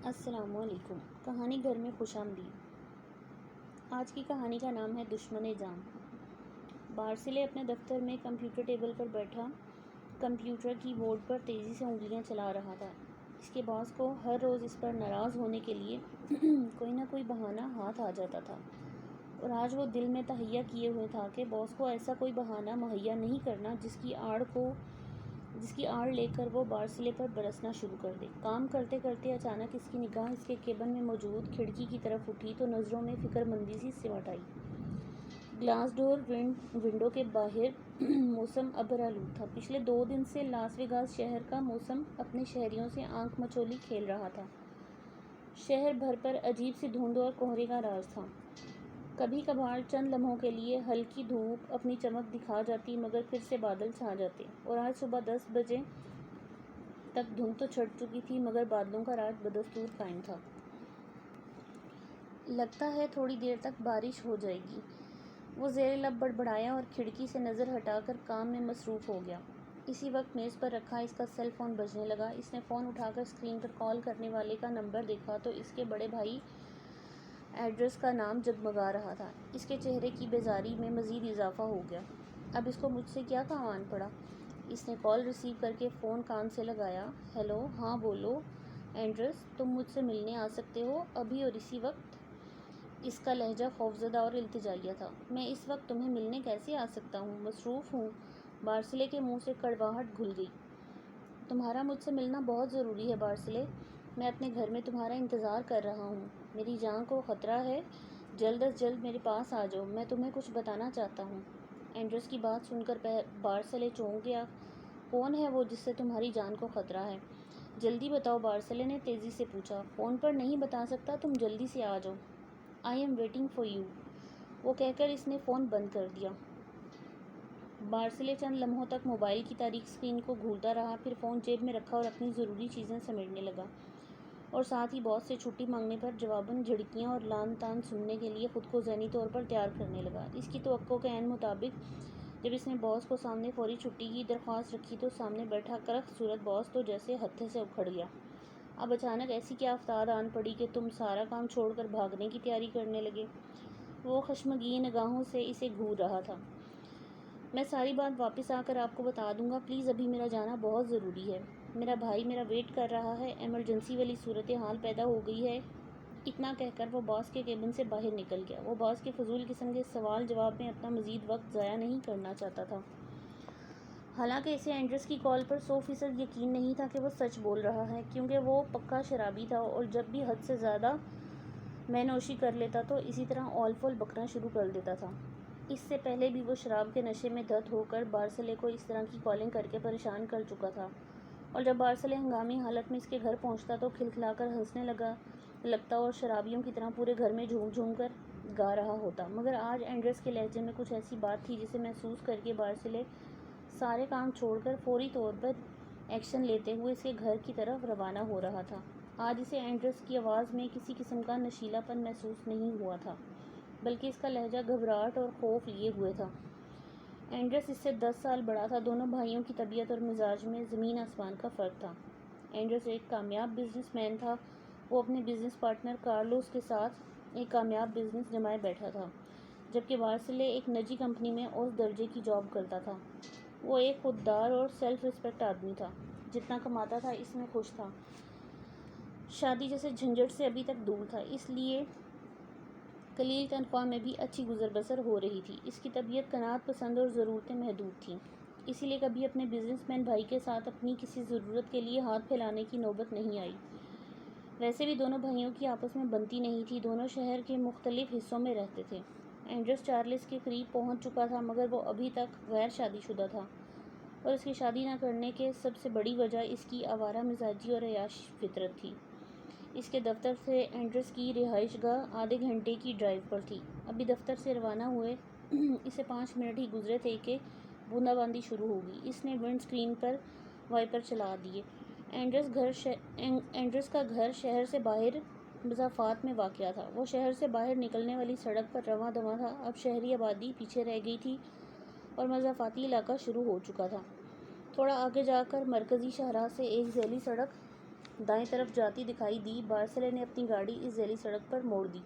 السلام علیکم۔ کہانی گھر میں خوش آمدید۔ آج کی کہانی کا نام ہے دشمن جان۔ بارسلے اپنے دفتر میں کمپیوٹر ٹیبل پر بیٹھا کمپیوٹر کی بورڈ پر تیزی سے انگلیاں چلا رہا تھا۔ اس کے باس کو ہر روز اس پر ناراض ہونے کے لیے کوئی نہ کوئی بہانہ ہاتھ آ جاتا تھا، اور آج وہ دل میں تہیہ کیے ہوئے تھا کہ باس کو ایسا کوئی بہانہ مہیا نہیں کرنا جس کی آڑ لے کر وہ بارسلے پر برسنا شروع کر دے۔ کام کرتے کرتے اچانک اس کی نگاہ اس کے کیبن میں موجود کھڑکی کی طرف اٹھی تو نظروں میں فکر مندی سی سمٹ آئی۔ گلاس ڈور ونڈو کے باہر موسم ابر آلود تھا۔ پچھلے 2 دن سے لاس ویگاس شہر کا موسم اپنے شہریوں سے آنکھ مچولی کھیل رہا تھا۔ شہر بھر پر عجیب سی دھند اور کہرے کا راج تھا۔ کبھی کبھار چند لمحوں کے لیے ہلکی دھوپ اپنی چمک دکھا جاتی، مگر پھر سے بادل چھا جاتے، اور آج صبح 10 بجے تک دھند تو چھٹ چکی تھی، مگر بادلوں کا راج بدستور قائم تھا۔ لگتا ہے تھوڑی دیر تک بارش ہو جائے گی، وہ زیر لب بڑبڑایا اور کھڑکی سے نظر ہٹا کر کام میں مصروف ہو گیا۔ اسی وقت میز پر رکھا اس کا سیل فون بجنے لگا۔ اس نے فون اٹھا کر اسکرین پر کال کرنے والے کا نمبر دیکھا تو اس کے بڑے بھائی اینڈریس کا نام جگمگا رہا تھا۔ اس کے چہرے کی بیزاری میں مزید اضافہ ہو گیا۔ اب اس کو مجھ سے کیا کام آن پڑا؟ اس نے کال ریسیو کر کے فون کان سے لگایا۔ ہیلو، ہاں بولو اینڈریس، تم مجھ سے ملنے آ سکتے ہو ابھی اور اسی وقت؟ اس کا لہجہ خوفزدہ اور التجائیہ تھا۔ میں اس وقت تمہیں ملنے کیسے آ سکتا ہوں؟ مصروف ہوں۔ بارسلے کے منہ سے کڑواہٹ گھل گئی۔ تمہارا مجھ سے ملنا بہت ضروری ہے بارسلے، میں اپنے گھر میں تمہارا انتظار کر رہا ہوں۔ میری جان کو خطرہ ہے، جلد از جلد میرے پاس آ جاؤ، میں تمہیں کچھ بتانا چاہتا ہوں۔ اینڈریس کی بات سن کر بارسلے چونک گیا۔ کون ہے وہ جس سے تمہاری جان کو خطرہ ہے؟ جلدی بتاؤ، بارسلے نے تیزی سے پوچھا۔ فون پر نہیں بتا سکتا، تم جلدی سے آ جاؤ۔ I am waiting for you, وہ کہہ کر اس نے فون بند کر دیا۔ بارسلے چند لمحوں تک موبائل کی تاریک اسکرین کو گھورتا رہا، پھر فون جیب میں رکھا اور اپنی ضروری چیزیں سمیٹنے لگا، اور ساتھ ہی باس سے چھٹی مانگنے پر جواباً جھڑکیاں اور لان تان سننے کے لیے خود کو ذہنی طور پر تیار کرنے لگا۔ اس کی توقع کے عین مطابق جب اس نے باس کو سامنے فوری چھٹی کی درخواست رکھی تو سامنے بیٹھا کرخ صورت باس تو جیسے ہتھے سے اکھڑ گیا۔ اب اچانک ایسی کیا آفتاب آن پڑی کہ تم سارا کام چھوڑ کر بھاگنے کی تیاری کرنے لگے؟ وہ خشمگین نگاہوں سے اسے گھور رہا تھا۔ میں ساری بات واپس آ کر آپ کو بتا دوں گا، پلیز ابھی میرا جانا بہت ضروری ہے، میرا بھائی میرا ویٹ کر رہا ہے، ایمرجنسی والی صورتحال پیدا ہو گئی ہے۔ اتنا کہہ کر وہ باس کے کیبن سے باہر نکل گیا۔ وہ باس کے فضول قسم کے سوال جواب میں اپنا مزید وقت ضائع نہیں کرنا چاہتا تھا۔ حالانکہ اسے اینڈریس کی کال پر 100% یقین نہیں تھا کہ وہ سچ بول رہا ہے، کیونکہ وہ پکا شرابی تھا اور جب بھی حد سے زیادہ مے نوشی کر لیتا تو اسی طرح اول فول بکنا شروع کر دیتا تھا۔ اس سے پہلے بھی وہ شراب کے نشے میں دھت ہو کر بارسلے کو اس طرح کی کالیں کر کے پریشان کر چکا تھا، اور جب بارسلے ہنگامی حالت میں اس کے گھر پہنچتا تو کھلکھلا کر ہنسنے لگتا اور شرابیوں کی طرح پورے گھر میں جھوم جھوم کر گا رہا ہوتا، مگر آج اینڈریس کے لہجے میں کچھ ایسی بات تھی جسے محسوس کر کے بارسلے سارے کام چھوڑ کر فوری طور پر ایکشن لیتے ہوئے اس کے گھر کی طرف روانہ ہو رہا تھا۔ آج اسے اینڈریس کی آواز میں کسی قسم کا نشیلا پن محسوس نہیں ہوا تھا، بلکہ اس کا لہجہ گھبراہٹ اور خوف لیے ہوئے تھا۔ اینڈریس اس سے 10 سال بڑا تھا۔ دونوں بھائیوں کی طبیعت اور مزاج میں زمین آسمان کا فرق تھا۔ اینڈریس ایک کامیاب بزنس مین تھا۔ وہ اپنے بزنس پارٹنر کارلوس کے ساتھ ایک کامیاب بزنس جمائے بیٹھا تھا، جبکہ بارسلے ایک نجی کمپنی میں اوسط درجے کی جاب کرتا تھا۔ وہ ایک خوددار اور سیلف ریسپیکٹ آدمی تھا، جتنا کماتا تھا اس میں خوش تھا، شادی جیسے جھنجھٹ سے ابھی تک دور تھا، اس لیے قلیل تنخواہ میں بھی اچھی گزر بسر ہو رہی تھی۔ اس کی طبیعت قناعت پسند اور ضرورتیں محدود تھیں، اسی لیے کبھی اپنے بزنس مین بھائی کے ساتھ اپنی کسی ضرورت کے لیے ہاتھ پھیلانے کی نوبت نہیں آئی۔ ویسے بھی دونوں بھائیوں کی آپس میں بنتی نہیں تھی، دونوں شہر کے مختلف حصوں میں رہتے تھے۔ اینڈریس 40 کے قریب پہنچ چکا تھا، مگر وہ ابھی تک غیر شادی شدہ تھا، اور اس کی شادی نہ کرنے کی سب سے بڑی وجہ اس کی آوارہ مزاجی اور عیاش فطرت تھی۔ اس کے دفتر سے اینڈریس کی رہائش گاہ آدھے گھنٹے کی ڈرائیو پر تھی۔ ابھی دفتر سے روانہ ہوئے اسے 5 منٹ ہی گزرے تھے کہ بوندا باندی شروع ہو گئی۔ اس نے ونڈ اسکرین پر وائپر چلا دیے۔ اینڈریس کا گھر شہر سے باہر مسافات میں واقع تھا۔ وہ شہر سے باہر نکلنے والی سڑک پر رواں دواں تھا۔ اب شہری آبادی پیچھے رہ گئی تھی اور مضافاتی علاقہ شروع ہو چکا تھا۔ تھوڑا آگے جا کر مرکزی شاہراہ سے ایک ذیلی سڑک دائیں طرف جاتی دکھائی دی۔ بارسلے نے اپنی گاڑی اس ذیلی سڑک پر موڑ دی۔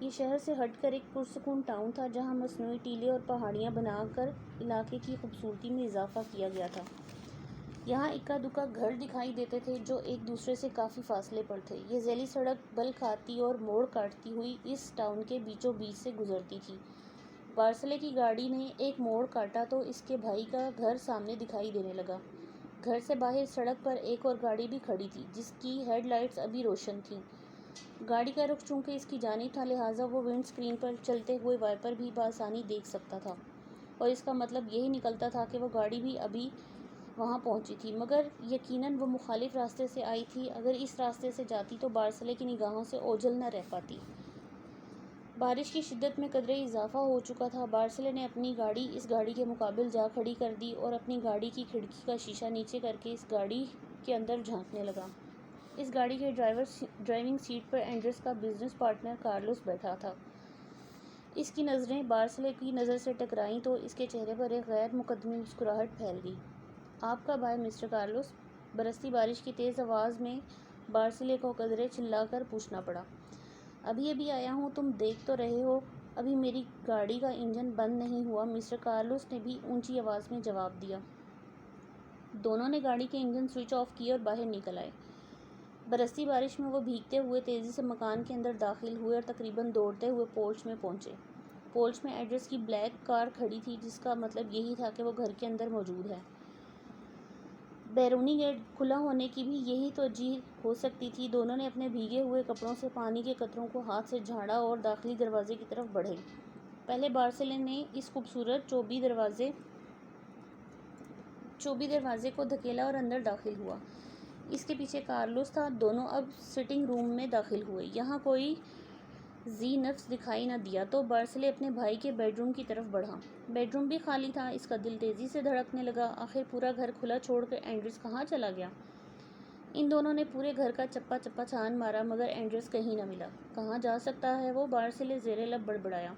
یہ شہر سے ہٹ کر ایک پرسکون ٹاؤن تھا جہاں مصنوعی ٹیلے اور پہاڑیاں بنا کر علاقے کی خوبصورتی میں اضافہ کیا گیا تھا۔ یہاں اکا دکا گھر دکھائی دیتے تھے جو ایک دوسرے سے کافی فاصلے پر تھے۔ یہ ذیلی سڑک بل کھاتی اور موڑ کاٹتی ہوئی اس ٹاؤن کے بیچوں بیچ سے گزرتی تھی۔ بارسلے کی گاڑی نے ایک موڑ کاٹا تو اس کے بھائی کا گھر سامنے دکھائی دینے لگا۔ گھر سے باہر سڑک پر ایک اور گاڑی بھی کھڑی تھی جس کی ہیڈ لائٹس ابھی روشن تھیں۔ گاڑی کا رخ چونکہ اس کی جانب تھا لہٰذا وہ ونڈ اسکرین پر چلتے ہوئے وائپر بھی بآسانی دیکھ سکتا تھا اور اس کا مطلب یہی نکلتا تھا کہ وہ گاڑی بھی ابھی وہاں پہنچی تھی، مگر یقیناً وہ مخالف راستے سے آئی تھی۔ اگر اس راستے سے جاتی تو بارسلے کی نگاہوں سے اوجھل نہ رہ پاتی۔ بارش کی شدت میں قدرے اضافہ ہو چکا تھا۔ بارسلے نے اپنی گاڑی اس گاڑی کے مقابل جا کھڑی کر دی اور اپنی گاڑی کی کھڑکی کا شیشہ نیچے کر کے اس گاڑی کے اندر جھانکنے لگا۔ اس گاڑی کے ڈرائیونگ سیٹ پر اینڈریس کا بزنس پارٹنر کارلوس بیٹھا تھا۔ اس کی نظریں بارسلے کی نظر سے ٹکرائیں تو اس کے چہرے پر ایک غیر مقدمی مسکراہٹ پھیل گئی۔ آپ کب آئے مسٹر کارلوس؟ برستی بارش کی تیز آواز میں بارسلے کو قدرے چلا کر پوچھنا پڑا۔ ابھی آیا ہوں، تم دیکھ تو رہے ہو ابھی میری گاڑی کا انجن بند نہیں ہوا، مسٹر کارلوس نے بھی اونچی آواز میں جواب دیا۔ دونوں نے گاڑی کے انجن سوئچ آف کیے اور باہر نکل آئے۔ برستی بارش میں وہ بھیگتے ہوئے تیزی سے مکان کے اندر داخل ہوئے اور تقریباً دوڑتے ہوئے پورچ میں پہنچے۔ پورچ میں ایڈریس کی بلیک کار کھڑی تھی جس کا مطلب یہی تھا کہ وہ گھر کے اندر موجود ہے۔ بیرونی گیٹ کھلا ہونے کی بھی یہی توجہ ہو سکتی تھی۔ دونوں نے اپنے بھیگے ہوئے کپڑوں سے پانی کے قطروں کو ہاتھ سے جھاڑا اور داخلی دروازے کی طرف بڑھے۔ پہلے بارسلے نے اس خوبصورت چوبی دروازے کو دھکیلا اور اندر داخل ہوا۔ اس کے پیچھے کارلوس تھا۔ دونوں اب سٹنگ روم میں داخل ہوئے۔ یہاں کوئی ذی نفس دکھائی نہ دیا تو بارسلے اپنے بھائی کے بیڈ روم کی طرف بڑھا۔ بیڈ روم بھی خالی تھا۔ اس کا دل تیزی سے دھڑکنے لگا۔ آخر پورا گھر کھلا چھوڑ کر اینڈریس کہاں چلا گیا؟ ان دونوں نے پورے گھر کا چپا چپا چھان مارا مگر اینڈریس کہیں نہ ملا۔ کہاں جا سکتا ہے وہ؟ بارسلے زیر لب بڑبڑایا۔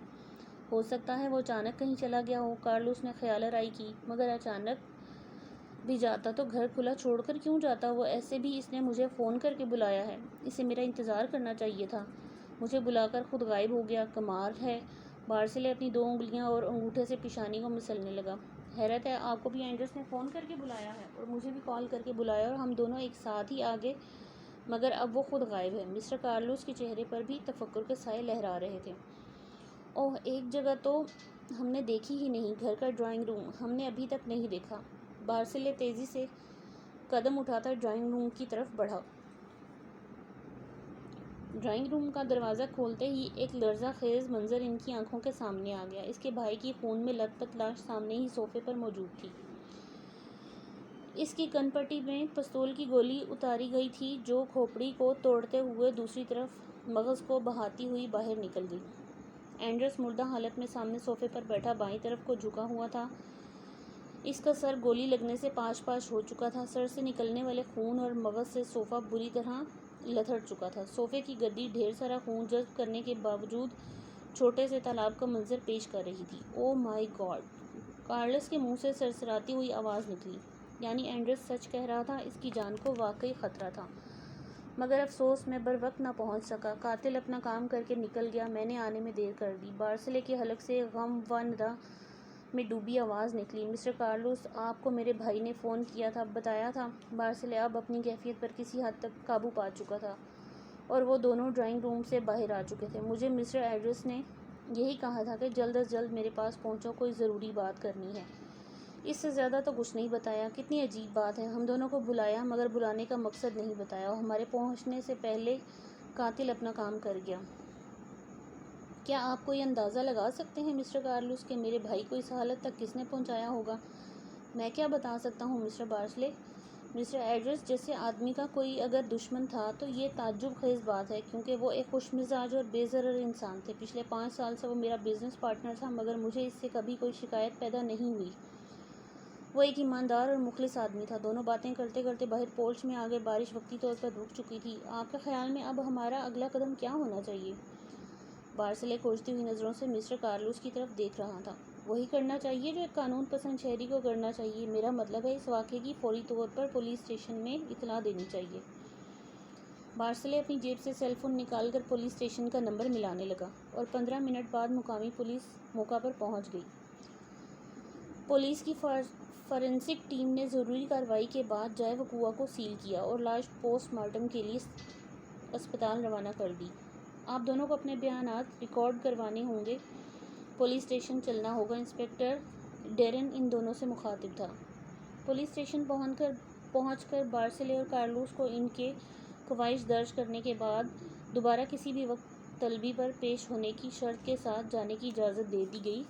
ہو سکتا ہے وہ اچانک کہیں چلا گیا ہو، کارلوس نے خیال آرائی کی، مگر اچانک بھی جاتا تو گھر کھلا چھوڑ کر کیوں جاتا؟ وہ ایسے بھی اس نے مجھے فون کر کے بلایا ہے، اسے میرا انتظار کرنا چاہیے تھا، مجھے بلا کر خود غائب ہو گیا، کمال ہے۔ بارسلے اپنی 2 انگلیاں اور انگوٹھے سے پیشانی کو مسلنے لگا۔ حیرت ہے، آپ کو بھی اینڈریس نے فون کر کے بلایا ہے اور مجھے بھی کال کر کے بلایا اور ہم دونوں ایک ساتھ ہی آگے، مگر اب وہ خود غائب ہے۔ مسٹر کارلوس کے چہرے پر بھی تفکر کے سائے لہرا رہے تھے۔ اوہ، ایک جگہ تو ہم نے دیکھی ہی نہیں، گھر کا ڈرائنگ روم ہم نے ابھی تک نہیں دیکھا۔ بارسلے تیزی سے قدم اٹھاتا ڈرائنگ روم کی طرف بڑھا۔ ڈرائنگ روم کا دروازہ کھولتے ہی ایک لرزہ خیز منظر ان کی آنکھوں کے سامنے آ گیا۔ اس کے بھائی کی خون میں لت پت لاش سامنے ہی صوفے پر موجود تھی۔ اس کی کن پٹی میں پستول کی گولی اتاری گئی تھی جو کھوپڑی کو توڑتے ہوئے دوسری طرف مغز کو بہاتی ہوئی باہر نکل گئی۔ اینڈریس مردہ حالت میں سامنے صوفے پر بیٹھا بائیں طرف کو جھکا ہوا تھا۔ اس کا سر گولی لگنے سے پاش پاش ہو چکا تھا۔ سر سے نکلنے والے خون اور مغز سے صوفہ بری طرح لتھڑ چکا تھا۔ صوفے کی گدی ڈھیر سارا خون جذب کرنے کے باوجود چھوٹے سے تالاب کا منظر پیش کر رہی تھی۔ او مائی گاڈ! کارلس کے منہ سے سرسراتی ہوئی آواز نکلی۔ یعنی اینڈریس سچ کہہ رہا تھا، اس کی جان کو واقعی خطرہ تھا، مگر افسوس میں بروقت نہ پہنچ سکا۔ قاتل اپنا کام کر کے نکل گیا، میں نے آنے میں دیر کر دی۔ بارسلے کے حلق سے غم و ندا میں ڈوبی آواز نکلی۔ مسٹر کارلوس، آپ کو میرے بھائی نے فون کیا تھا، بتایا تھا؟ بارسلے اب اپنی کیفیت پر کسی حد تک قابو پا چکا تھا اور وہ دونوں ڈرائنگ روم سے باہر آ چکے تھے۔ مجھے مسٹر اینڈریس نے یہی کہا تھا کہ جلد از جلد میرے پاس پہنچو، کوئی ضروری بات کرنی ہے۔ اس سے زیادہ تو کچھ نہیں بتایا۔ کتنی عجیب بات ہے، ہم دونوں کو بلایا مگر بلانے کا مقصد نہیں بتایا اور ہمارے پہنچنے سے پہلے قاتل اپنا کام کر گیا۔ کیا آپ کوئی اندازہ لگا سکتے ہیں مسٹر کارلوس کہ میرے بھائی کو اس حالت تک کس نے پہنچایا ہوگا؟ میں کیا بتا سکتا ہوں مسٹر بارسلے؟ مسٹر اینڈریس جیسے آدمی کا کوئی اگر دشمن تھا تو یہ تعجب خیز بات ہے کیونکہ وہ ایک خوش مزاج اور بے ضرر انسان تھے۔ پچھلے 5 سال سے وہ میرا بزنس پارٹنر تھا مگر مجھے اس سے کبھی کوئی شکایت پیدا نہیں ہوئی۔ وہ ایک ایماندار اور مخلص آدمی تھا۔ دونوں باتیں کرتے کرتے باہر پورچ میں آگئے۔ بارش وقتی طور پر رک چکی تھی۔ آپ کے خیال میں اب ہمارا اگلا قدم کیا ہونا چاہیے؟ بارسلے کھوجتی ہوئی نظروں سے مسٹر کارلوس کی طرف دیکھ رہا تھا۔ وہی کرنا چاہیے جو ایک قانون پسند شہری کو کرنا چاہیے۔ میرا مطلب ہے اس واقعے کی فوری طور پر پولیس اسٹیشن میں اطلاع دینی چاہیے۔ بارسلے اپنی جیب سے سیل فون نکال کر پولیس اسٹیشن کا نمبر ملانے لگا اور 15 منٹ بعد مقامی پولیس موقع پر پہنچ گئی۔ پولیس کی فورینسک ٹیم نے ضروری کارروائی کے بعد جائے وقوع کو سیل کیا اور لاش پوسٹ مارٹم کے لیے اسپتال روانہ کر دی۔ آپ دونوں کو اپنے بیانات ریکارڈ کروانے ہوں گے، پولیس اسٹیشن چلنا ہوگا۔ انسپکٹر ڈیرن ان دونوں سے مخاطب تھا۔ پولیس اسٹیشن پہنچ کر بارسلے اور کارلوس کو ان کے خواہش درج کرنے کے بعد دوبارہ کسی بھی وقت طلبی پر پیش ہونے کی شرط کے ساتھ جانے کی اجازت دے دی گئی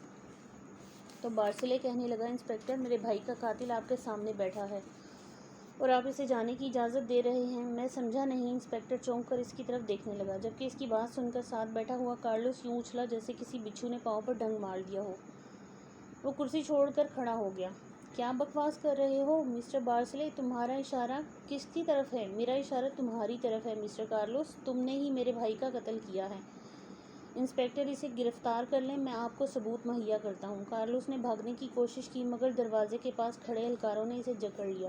تو بارسلے کہنے لگا، انسپکٹر، میرے بھائی کا قاتل آپ کے سامنے بیٹھا ہے اور آپ اسے جانے کی اجازت دے رہے ہیں۔ میں سمجھا نہیں۔ انسپکٹر چونک کر اس کی طرف دیکھنے لگا، جبکہ اس کی بات سن کر ساتھ بیٹھا ہوا کارلوس یوں اچھلا جیسے کسی بچھو نے پاؤں پر ڈنک مار دیا ہو۔ وہ کرسی چھوڑ کر کھڑا ہو گیا۔ کیا بکواس کر رہے ہو مسٹر بارسلے؟ تمہارا اشارہ کس کی طرف ہے؟ میرا اشارہ تمہاری طرف ہے مسٹر کارلوس۔ تم نے ہی میرے بھائی کا قتل کیا ہے۔ انسپکٹر، اسے گرفتار کر لیں، میں آپ کو ثبوت مہیا کرتا ہوں۔ کارلوس نے بھاگنے کی کوشش کی مگر دروازے کے پاس کھڑے اہلکاروں نے اسے جکڑ لیا۔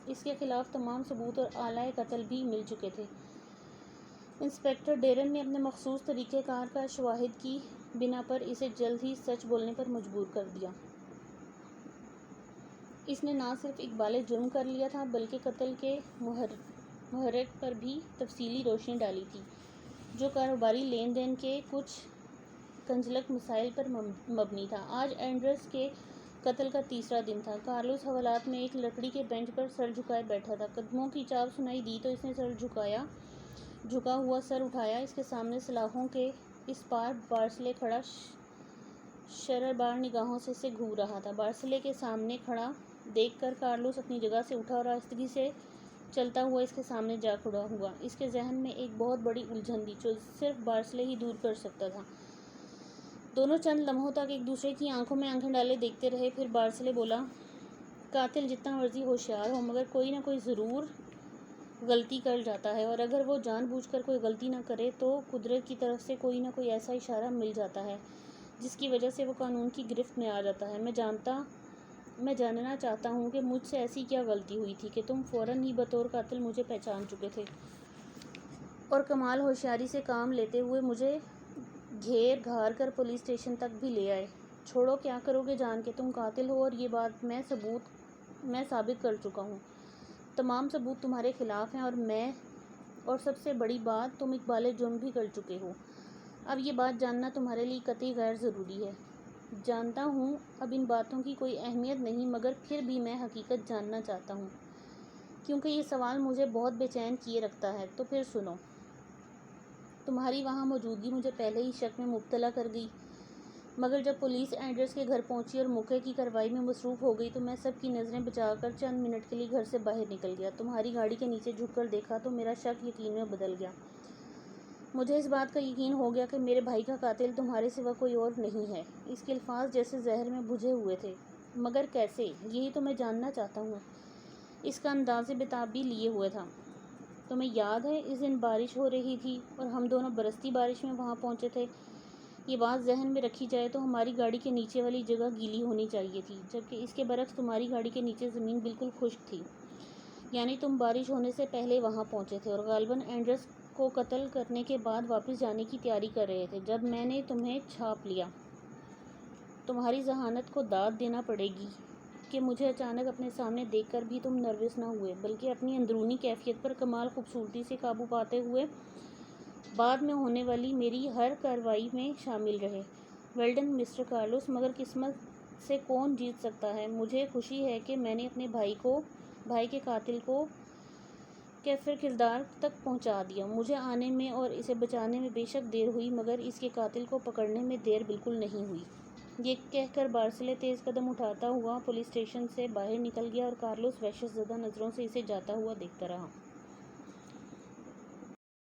اس کے خلاف تمام ثبوت اور آلۂ قتل بھی مل چکے تھے۔ انسپکٹر ڈیرن نے اپنے مخصوص طریقہ کار کا شواہد کی بنا پر اسے جلد ہی سچ بولنے پر مجبور کر دیا۔ اس نے نہ صرف اقبالِ جرم کر لیا تھا بلکہ قتل کے محرک پر بھی تفصیلی روشنی ڈالی تھی، جو کاروباری لین دین کے کچھ کنجلک مسائل پر مبنی تھا۔ آج اینڈرز کے قتل کا تیسرا دن تھا۔ کارلوس حوالات میں ایک لکڑی کے بینچ پر سر جھکائے بیٹھا تھا۔ قدموں کی چاپ سنائی دی تو اس نے جھکا ہوا سر اٹھایا۔ اس کے سامنے سلاخوں کے اس پار بارسلے کھڑا شرربار نگاہوں سے اسے گھور رہا تھا۔ بارسلے کے سامنے کھڑا دیکھ کر کارلوس اپنی جگہ سے اٹھا اور آہستگی سے چلتا ہوا اس کے سامنے جا کھڑا ہوا۔ اس کے ذہن میں ایک بہت بڑی الجھن تھی جو صرف بارسلے ہی دور کر سکتا تھا۔ دونوں چند لمحوں تک ایک دوسرے کی آنکھوں میں آنکھیں ڈالے دیکھتے رہے، پھر بارسلے بولا، قاتل جتنا مرضی ہوشیار ہو مگر کوئی نہ کوئی ضرور غلطی کر جاتا ہے، اور اگر وہ جان بوجھ کر کوئی غلطی نہ کرے تو قدرت کی طرف سے کوئی نہ کوئی ایسا اشارہ مل جاتا ہے جس کی وجہ سے وہ قانون کی گرفت میں آ جاتا ہے۔ میں جاننا چاہتا ہوں کہ مجھ سے ایسی کیا غلطی ہوئی تھی کہ تم فوراً ہی بطور قاتل مجھے پہچان چکے تھے اور کمال ہوشیاری سے کام لیتے ہوئے مجھے گھیر گھار کر پولیس اسٹیشن تک بھی لے آئے۔ چھوڑو، کیا کرو گے جان کے تم قاتل ہو، اور یہ بات میں ثابت کر چکا ہوں۔ تمام ثبوت تمہارے خلاف ہیں اور سب سے بڑی بات، تم اقبالِ جرم بھی کر چکے ہو۔ اب یہ بات جاننا تمہارے لیے قطعی غیر ضروری ہے۔ جانتا ہوں اب ان باتوں کی کوئی اہمیت نہیں، مگر پھر بھی میں حقیقت جاننا چاہتا ہوں کیونکہ یہ سوال مجھے بہت بے چین کیے رکھتا ہے۔ تو پھر سنو۔ تمہاری وہاں موجودگی مجھے پہلے ہی شک میں مبتلا کر گئی، مگر جب پولیس اینڈرز کے گھر پہنچی اور موقع کی کارروائی میں مصروف ہو گئی تو میں سب کی نظریں بچا کر چند منٹ کے لیے گھر سے باہر نکل گیا۔ تمہاری گاڑی کے نیچے جھک کر دیکھا تو میرا شک یقین میں بدل گیا۔ مجھے اس بات کا یقین ہو گیا کہ میرے بھائی کا قاتل تمہارے سوا کوئی اور نہیں ہے۔ اس کے الفاظ جیسے زہر میں بھجے ہوئے تھے۔ مگر کیسے؟ یہی تو میں جاننا چاہتا ہوں۔ اس کا انداز بتاب بھی لیے ہوئے تھا۔ تمہیں یاد ہے اس دن بارش ہو رہی تھی اور ہم دونوں برستی بارش میں وہاں پہنچے تھے؟ یہ بات ذہن میں رکھی جائے تو ہماری گاڑی کے نیچے والی جگہ گیلی ہونی چاہیے تھی، جبکہ اس کے برعکس تمہاری گاڑی کے نیچے زمین بالکل خشک تھی۔ یعنی تم بارش ہونے سے پہلے وہاں پہنچے تھے اور غالباً اینڈرز کو قتل کرنے کے بعد واپس جانے کی تیاری کر رہے تھے جب میں نے تمہیں چھاپ لیا۔ تمہاری ذہانت کو داد دینا پڑے گی کہ مجھے اچانک اپنے سامنے دیکھ کر بھی تم نروس نہ ہوئے، بلکہ اپنی اندرونی کیفیت پر کمال خوبصورتی سے قابو پاتے ہوئے بعد میں ہونے والی میری ہر کارروائی میں شامل رہے۔ ویل ڈن مسٹر کارلوس، مگر قسمت سے کون جیت سکتا ہے؟ مجھے خوشی ہے کہ میں نے اپنے بھائی کے قاتل کو کیفر کردار تک پہنچا دیا۔ مجھے آنے میں اور اسے بچانے میں بے شک دیر ہوئی، مگر اس کے قاتل کو پکڑنے میں دیر بالکل نہیں ہوئی۔ یہ کہہ کر بارسلے تیز قدم اٹھاتا ہوا پولیس اسٹیشن سے باہر نکل گیا اور کارلوس وحشت زدہ نظروں سے اسے جاتا ہوا دیکھتا رہا۔